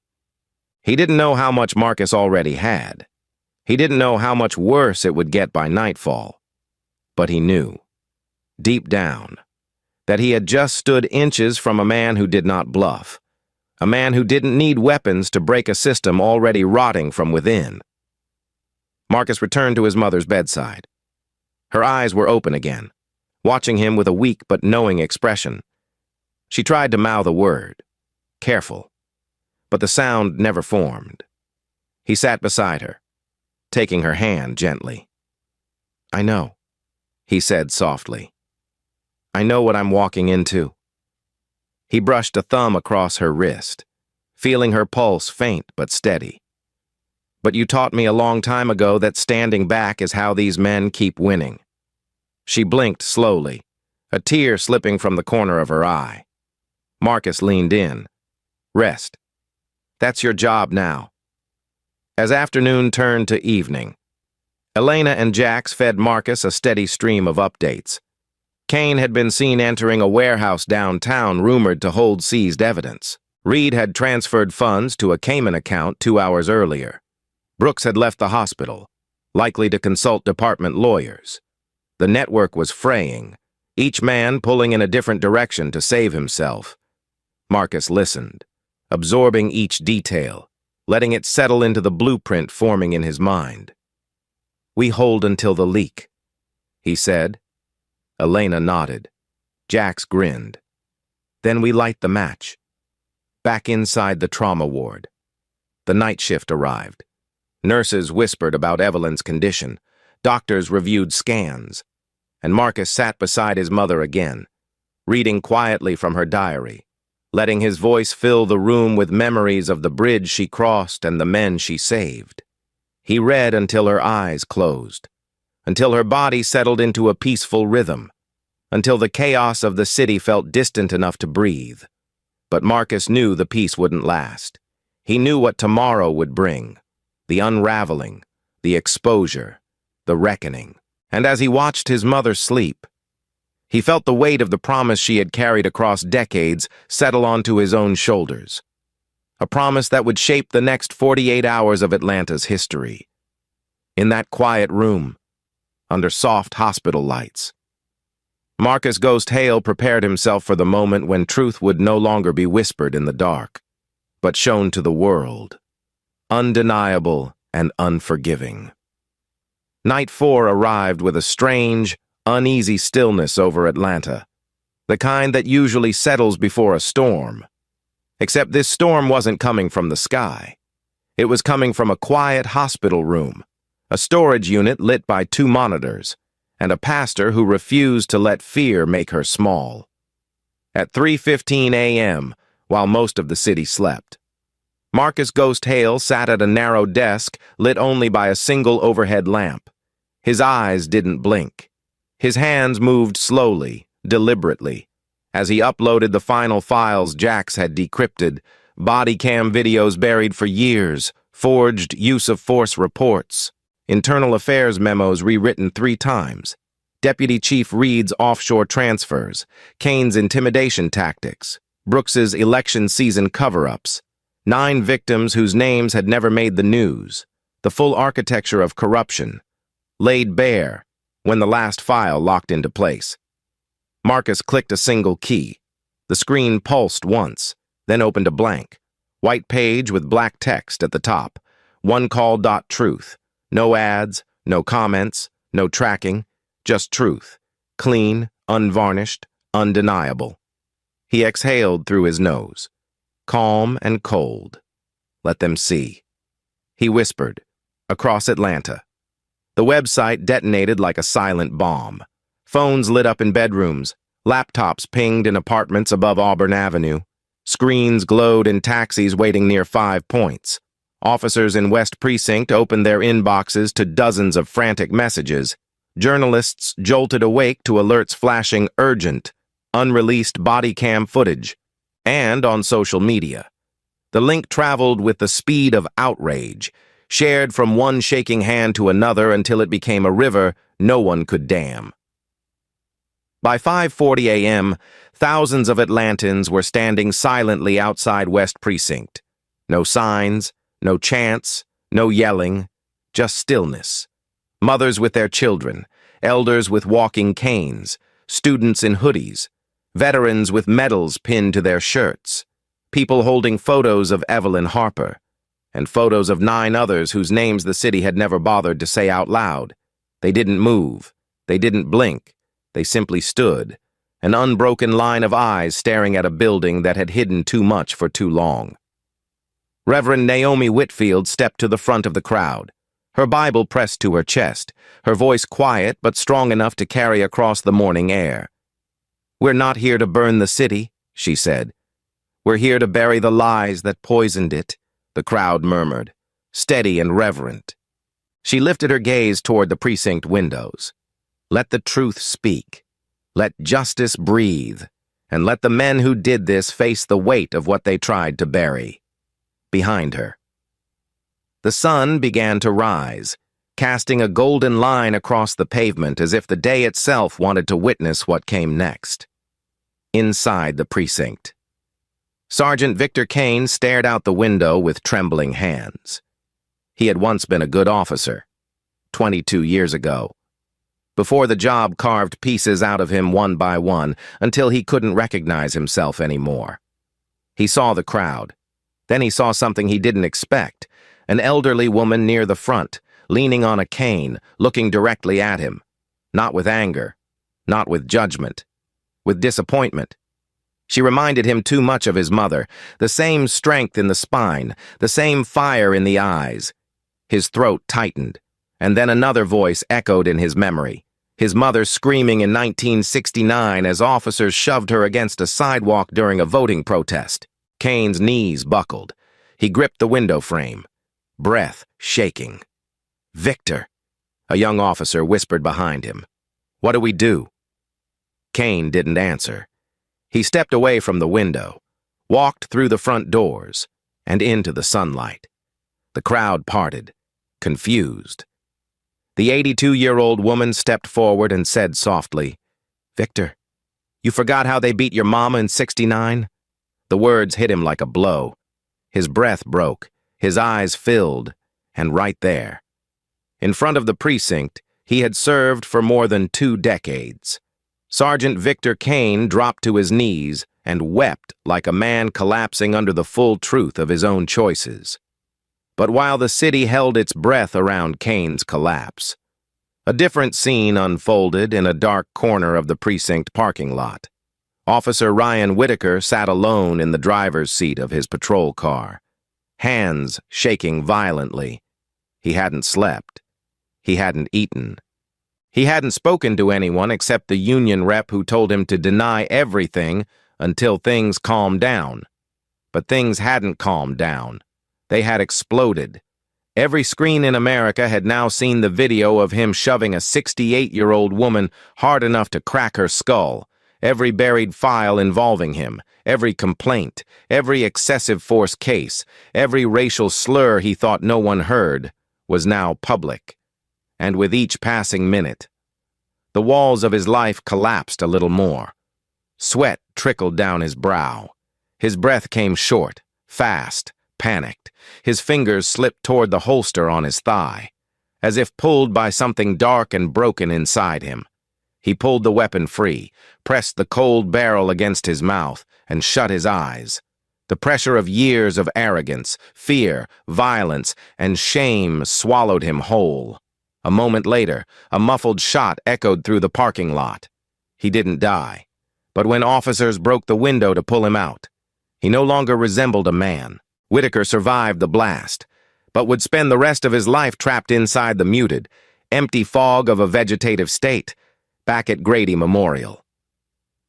He didn't know how much Marcus already had. He didn't know how much worse it would get by nightfall. But he knew, deep down, that he had just stood inches from a man who did not bluff, a man who didn't need weapons to break a system already rotting from within. Marcus returned to his mother's bedside. Her eyes were open again, watching him with a weak but knowing expression. She tried to mouth a word, careful, but the sound never formed. He sat beside her, taking her hand gently. "I know," he said softly. "I know what I'm walking into." He brushed a thumb across her wrist, feeling her pulse faint but steady. "But you taught me a long time ago that standing back is how these men keep winning." She blinked slowly, a tear slipping from the corner of her eye. Marcus leaned in. "Rest. That's your job now." As afternoon turned to evening, Elena and Jax fed Marcus a steady stream of updates. Kane had been seen entering a warehouse downtown rumored to hold seized evidence. Reed had transferred funds to a Cayman account 2 hours earlier. Brooks had left the hospital, likely to consult department lawyers. The network was fraying, each man pulling in a different direction to save himself. Marcus listened, absorbing each detail, letting it settle into the blueprint forming in his mind. "We hold until the leak," he said. Elena nodded. Jax grinned. "Then we light the match." Back inside the trauma ward, the night shift arrived. Nurses whispered about Evelyn's condition. Doctors reviewed scans. And Marcus sat beside his mother again, reading quietly from her diary, letting his voice fill the room with memories of the bridge she crossed and the men she saved. He read until her eyes closed, until her body settled into a peaceful rhythm, until the chaos of the city felt distant enough to breathe. But Marcus knew the peace wouldn't last. He knew what tomorrow would bring, the unraveling, the exposure, the reckoning. And as he watched his mother sleep, he felt the weight of the promise she had carried across decades settle onto his own shoulders. A promise that would shape the next 48 hours of Atlanta's history. In that quiet room, under soft hospital lights, Marcus Ghost Hale prepared himself for the moment when truth would no longer be whispered in the dark, but shown to the world, undeniable and unforgiving. Night 4 arrived with a strange, uneasy stillness over Atlanta, the kind that usually settles before a storm. Except this storm wasn't coming from the sky. It was coming from a quiet hospital room, a storage unit lit by 2 monitors, and a pastor who refused to let fear make her small. At 3:15 a.m., while most of the city slept, Marcus Ghost Hale sat at a narrow desk lit only by a single overhead lamp. His eyes didn't blink. His hands moved slowly, deliberately, as he uploaded the final files Jax had decrypted, body cam videos buried for years, forged use-of-force reports, internal affairs memos rewritten 3 times, Deputy Chief Reed's offshore transfers, Kane's intimidation tactics, Brooks's election season cover-ups, 9 victims whose names had never made the news, the full architecture of corruption, laid bare when the last file locked into place. Marcus clicked a single key. The screen pulsed once, then opened a blank, white page with black text at the top. OneCall.truth. No ads, no comments, no tracking, just truth. Clean, unvarnished, undeniable. He exhaled through his nose. Calm and cold. Let them see. He whispered, across Atlanta. The website detonated like a silent bomb. Phones lit up in bedrooms, laptops pinged in apartments above Auburn Avenue, screens glowed in taxis waiting near 5 Points. Officers in West Precinct opened their inboxes to dozens of frantic messages. Journalists jolted awake to alerts flashing urgent, unreleased body cam footage. And on social media, the link traveled with the speed of outrage, shared from one shaking hand to another until it became a river no one could dam. By 5:40 a.m., thousands of Atlantans were standing silently outside West Precinct. No signs, no chants, no yelling, just stillness. Mothers with their children, elders with walking canes, students in hoodies, veterans with medals pinned to their shirts, people holding photos of Evelyn Harper, and photos of 9 others whose names the city had never bothered to say out loud. They didn't move. They didn't blink. They simply stood, an unbroken line of eyes staring at a building that had hidden too much for too long. Reverend Naomi Whitfield stepped to the front of the crowd, her Bible pressed to her chest, her voice quiet but strong enough to carry across the morning air. "We're not here to burn the city," she said. "We're here to bury the lies that poisoned it," the crowd murmured, steady and reverent. She lifted her gaze toward the precinct windows. Let the truth speak. Let justice breathe. And let the men who did this face the weight of what they tried to bury. Behind her. The sun began to rise, casting a golden line across the pavement as if the day itself wanted to witness what came next. Inside the precinct. Sergeant Victor Kane stared out the window with trembling hands. He had once been a good officer, 22 years ago. Before the job carved pieces out of him one by one until he couldn't recognize himself anymore. He saw the crowd. Then he saw something he didn't expect, an elderly woman near the front, leaning on a cane, looking directly at him. Not with anger, not with judgment, with disappointment. She reminded him too much of his mother, the same strength in the spine, the same fire in the eyes. His throat tightened, and then another voice echoed in his memory, his mother screaming in 1969 as officers shoved her against a sidewalk during a voting protest. Kane's knees buckled. He gripped the window frame, breath shaking. "Victor," a young officer whispered behind him. "What do we do?" Kane didn't answer. He stepped away from the window, walked through the front doors, and into the sunlight. The crowd parted, confused. The 82-year-old woman stepped forward and said softly, "Victor, you forgot how they beat your mama in '69? The words hit him like a blow. His breath broke, his eyes filled, and right there. In front of the precinct, he had served for more than 2 decades. Sergeant Victor Kane dropped to his knees and wept like a man collapsing under the full truth of his own choices. But while the city held its breath around Kane's collapse, a different scene unfolded in a dark corner of the precinct parking lot. Officer Ryan Whitaker sat alone in the driver's seat of his patrol car, hands shaking violently. He hadn't slept. He hadn't eaten. He hadn't spoken to anyone except the union rep who told him to deny everything until things calmed down. But things hadn't calmed down. They had exploded. Every screen in America had now seen the video of him shoving a 68-year-old woman hard enough to crack her skull, every buried file involving him, every complaint, every excessive force case, every racial slur he thought no one heard, was now public. And with each passing minute, the walls of his life collapsed a little more. Sweat trickled down his brow. His breath came short, fast, panicked. His fingers slipped toward the holster on his thigh, as if pulled by something dark and broken inside him. He pulled the weapon free, pressed the cold barrel against his mouth, and shut his eyes. The pressure of years of arrogance, fear, violence, and shame swallowed him whole. A moment later, a muffled shot echoed through the parking lot. He didn't die, but when officers broke the window to pull him out, he no longer resembled a man. Whitaker survived the blast, but would spend the rest of his life trapped inside the muted, empty fog of a vegetative state, back at Grady Memorial.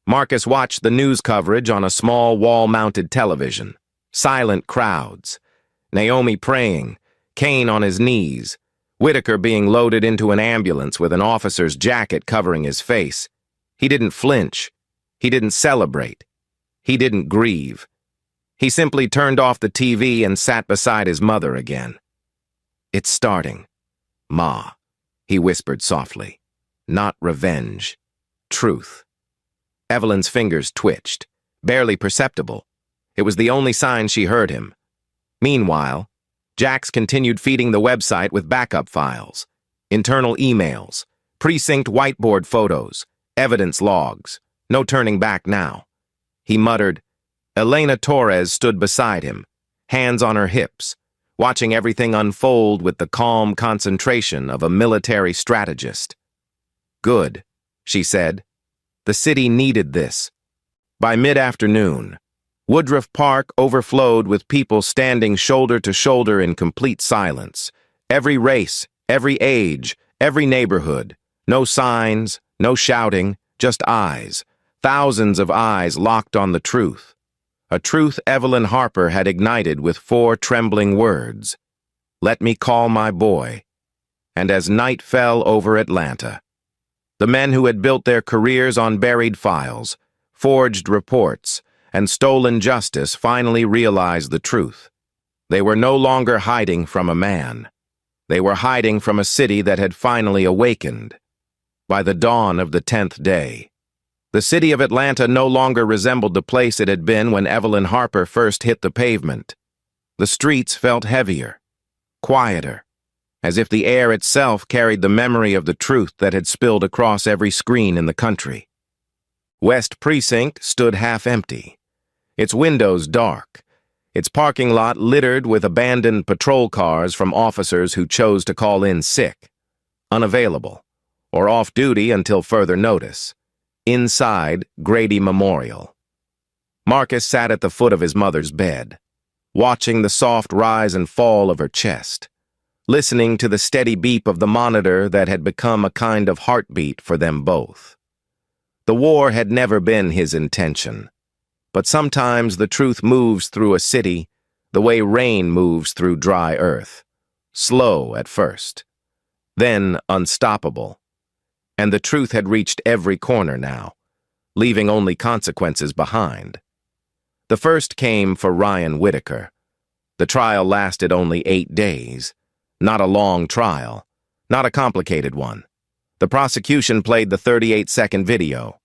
Marcus watched the news coverage on a small wall-mounted television. Silent crowds. Naomi praying, Kane on his knees, Whitaker being loaded into an ambulance with an officer's jacket covering his face. He didn't flinch. He didn't celebrate. He didn't grieve. He simply turned off the TV and sat beside his mother again. "It's starting. Ma," he whispered softly. "Not revenge. Truth." Evelyn's fingers twitched, barely perceptible. It was the only sign she heard him. Meanwhile, Jax continued feeding the website with backup files, internal emails, precinct whiteboard photos, evidence logs. No turning back now. He muttered. Elena Torres stood beside him, hands on her hips, watching everything unfold with the calm concentration of a military strategist. Good, she said. The city needed this. By mid-afternoon, Woodruff Park overflowed with people standing shoulder to shoulder in complete silence. Every race, every age, every neighborhood. No signs, no shouting, just eyes. Thousands of eyes locked on the truth. A truth Evelyn Harper had ignited with 4 trembling words. Let me call my boy. And as night fell over Atlanta, the men who had built their careers on buried files, forged reports, and stolen justice finally realized the truth. They were no longer hiding from a man. They were hiding from a city that had finally awakened. By the dawn of the 10th day, the city of Atlanta no longer resembled the place it had been when Evelyn Harper first hit the pavement. The streets felt heavier, quieter, as if the air itself carried the memory of the truth that had spilled across every screen in the country. West Precinct stood half empty, its windows dark, its parking lot littered with abandoned patrol cars from officers who chose to call in sick, unavailable, or off duty until further notice. Inside Grady Memorial, Marcus sat at the foot of his mother's bed, watching the soft rise and fall of her chest, listening to the steady beep of the monitor that had become a kind of heartbeat for them both. The war had never been his intention, but sometimes the truth moves through a city the way rain moves through dry earth, slow at first, then unstoppable. And the truth had reached every corner now, leaving only consequences behind. The first came for Ryan Whitaker. The trial lasted only 8 days. Not a long trial, not a complicated one. The prosecution played the 38-second video.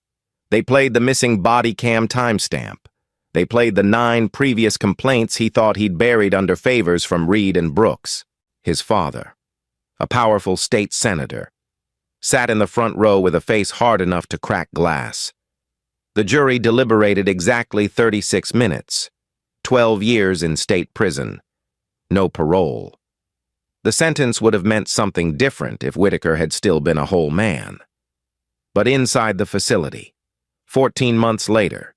They played the missing body cam timestamp. They played the 9 previous complaints he thought he'd buried under favors from Reed and Brooks. His father, a powerful state senator, sat in the front row with a face hard enough to crack glass. The jury deliberated exactly 36 minutes, 12 years in state prison, no parole. The sentence would have meant something different if Whitaker had still been a whole man. But inside the facility, 14 months later,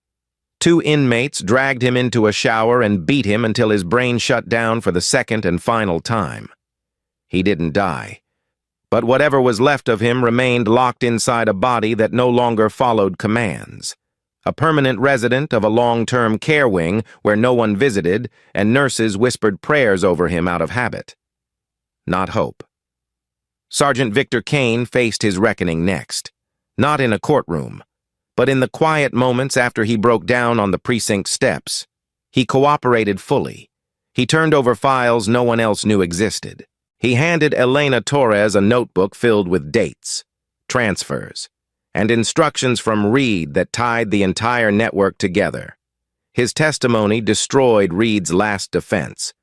2 inmates dragged him into a shower and beat him until his brain shut down for the second and final time. He didn't die, but whatever was left of him remained locked inside a body that no longer followed commands. A permanent resident of a long-term care wing where no one visited and nurses whispered prayers over him out of habit. Not hope. Sergeant Victor Kane faced his reckoning next, not in a courtroom, but in the quiet moments after he broke down on the precinct steps. He cooperated fully. He turned over files no one else knew existed. He handed Elena Torres a notebook filled with dates, transfers, and instructions from Reed that tied the entire network together. His testimony destroyed Reed's last defense,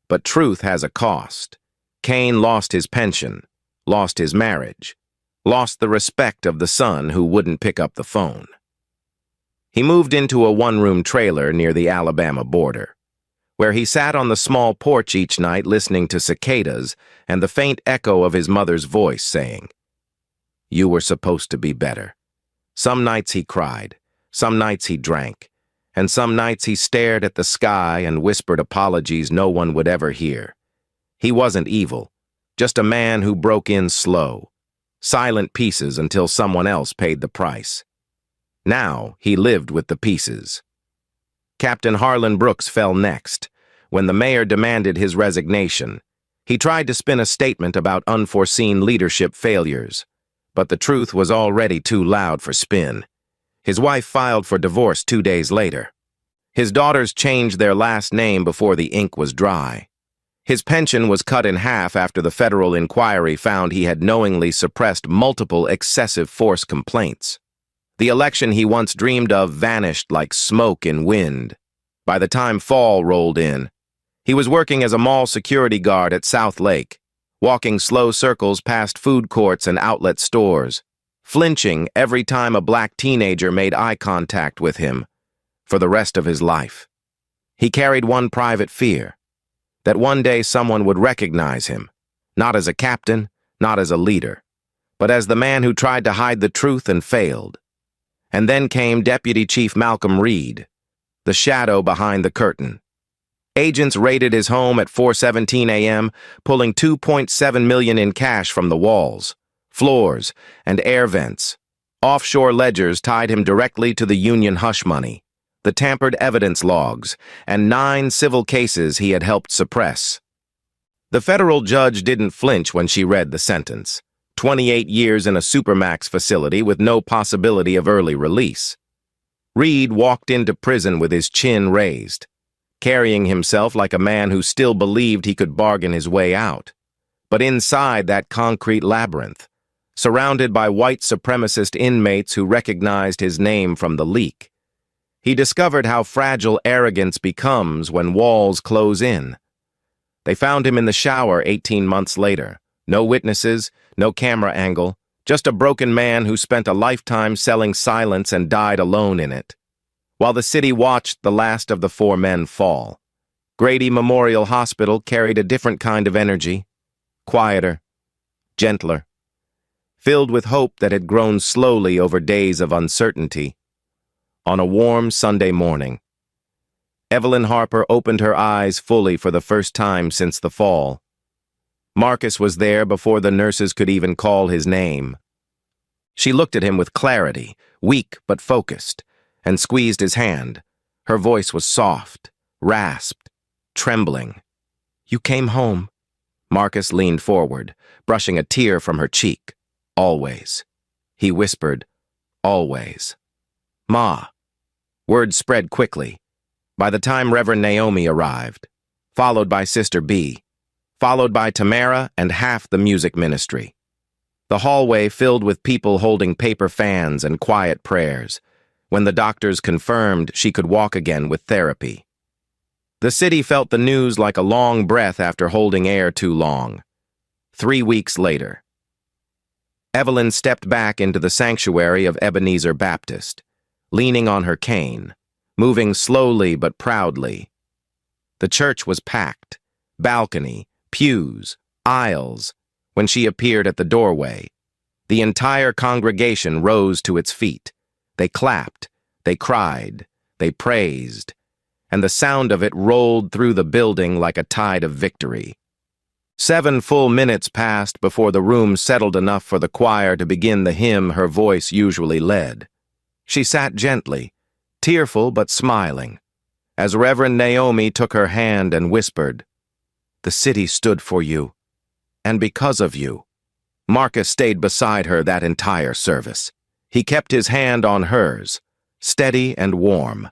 but truth has a cost. Kane lost his pension, lost his marriage, lost the respect of the son who wouldn't pick up the phone. He moved into a one-room trailer near the Alabama border, where he sat on the small porch each night listening to cicadas and the faint echo of his mother's voice saying, "You were supposed to be better." Some nights he cried, some nights he drank, and some nights he stared at the sky and whispered apologies no one would ever hear. He wasn't evil, just a man who broke in slow, silent pieces until someone else paid the price. Now he lived with the pieces. Captain Harlan Brooks fell next. When the mayor demanded his resignation, he tried to spin a statement about unforeseen leadership failures, but the truth was already too loud for spin. His wife filed for divorce 2 days later. His daughters changed their last name before the ink was dry. His pension was cut in half after the federal inquiry found he had knowingly suppressed multiple excessive force complaints. The election he once dreamed of vanished like smoke in wind. By the time fall rolled in, he was working as a mall security guard at South Lake, walking slow circles past food courts and outlet stores, flinching every time a black teenager made eye contact with him for the rest of his life. He carried one private fear, that one day someone would recognize him, not as a captain, not as a leader, but as the man who tried to hide the truth and failed. And then came Deputy Chief Malcolm Reed, the shadow behind the curtain. Agents raided his home at 4:17 a.m., pulling $2.7 million in cash from the walls, floors, and air vents. Offshore ledgers tied him directly to the union hush money, the tampered evidence logs, and 9 civil cases he had helped suppress. The federal judge didn't flinch when she read the sentence: 28 years in a Supermax facility with no possibility of early release. Reed walked into prison with his chin raised, carrying himself like a man who still believed he could bargain his way out. But inside that concrete labyrinth, surrounded by white supremacist inmates who recognized his name from the leak, he discovered how fragile arrogance becomes when walls close in. They found him in the shower 18 months later. No witnesses, no camera angle, just a broken man who spent a lifetime selling silence and died alone in it. While the city watched the last of the 4 men fall, Grady Memorial Hospital carried a different kind of energy, quieter, gentler, filled with hope that had grown slowly over days of uncertainty. On a warm Sunday morning, Evelyn Harper opened her eyes fully for the first time since the fall. Marcus was there before the nurses could even call his name. She looked at him with clarity, weak but focused, and squeezed his hand. Her voice was soft, rasped, trembling. "You came home." Marcus leaned forward, brushing a tear from her cheek. "Always." He whispered, "Always." "Ma." Word spread quickly. By the time Reverend Naomi arrived, followed by Sister B, followed by Tamara and half the music ministry. The hallway filled with people holding paper fans and quiet prayers, when the doctors confirmed she could walk again with therapy. The city felt the news like a long breath after holding air too long. 3 weeks later, Evelyn stepped back into the sanctuary of Ebenezer Baptist, leaning on her cane, moving slowly but proudly. The church was packed, balcony, pews, aisles, when she appeared at the doorway. The entire congregation rose to its feet. They clapped, they cried, they praised, and the sound of it rolled through the building like a tide of victory. 7 full minutes passed before the room settled enough for the choir to begin the hymn her voice usually led. She sat gently, tearful but smiling, as Reverend Naomi took her hand and whispered, "The city stood for you, and because of you." Marcus stayed beside her that entire service. He kept his hand on hers, steady and warm,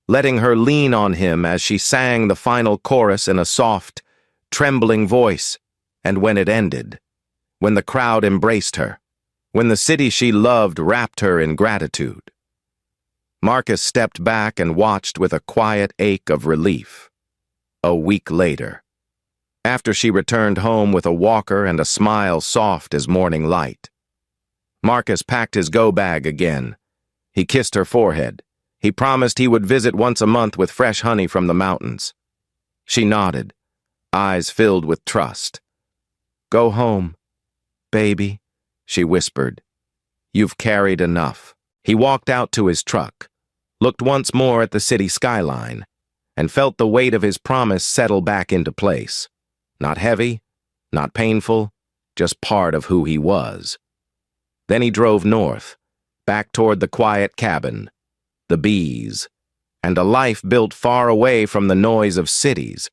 letting her lean on him as she sang the final chorus in a soft, trembling voice. And when it ended, when the crowd embraced her, when the city she loved wrapped her in gratitude, Marcus stepped back and watched with a quiet ache of relief. A week later, after she returned home with a walker and a smile soft as morning light, Marcus packed his go-bag again. He kissed her forehead. He promised he would visit once a month with fresh honey from the mountains. She nodded, eyes filled with trust. "Go home, baby," she whispered. "You've carried enough." He walked out to his truck, looked once more at the city skyline, and felt the weight of his promise settle back into place. Not heavy, not painful, just part of who he was. Then he drove north, back toward the quiet cabin, the bees, and a life built far away from the noise of cities.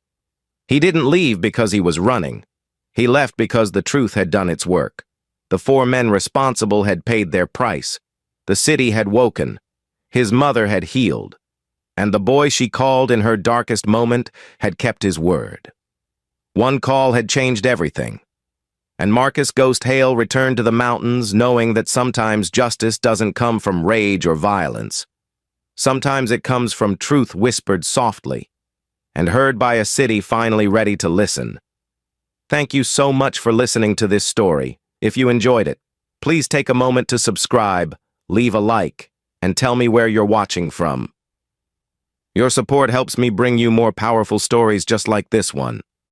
He didn't leave because he was running. He left because the truth had done its work. The 4 men responsible had paid their price. The city had woken. His mother had healed. And the boy she called in her darkest moment had kept his word. One call had changed everything. and Marcus Ghost Hale returned to the mountains knowing that sometimes justice doesn't come from rage or violence. Sometimes it comes from truth whispered softly and heard by a city finally ready to listen. Thank you so much for listening to this story. If you enjoyed it, please take a moment to subscribe, leave a like, and tell me where you're watching from. Your support helps me bring you more powerful stories just like this one.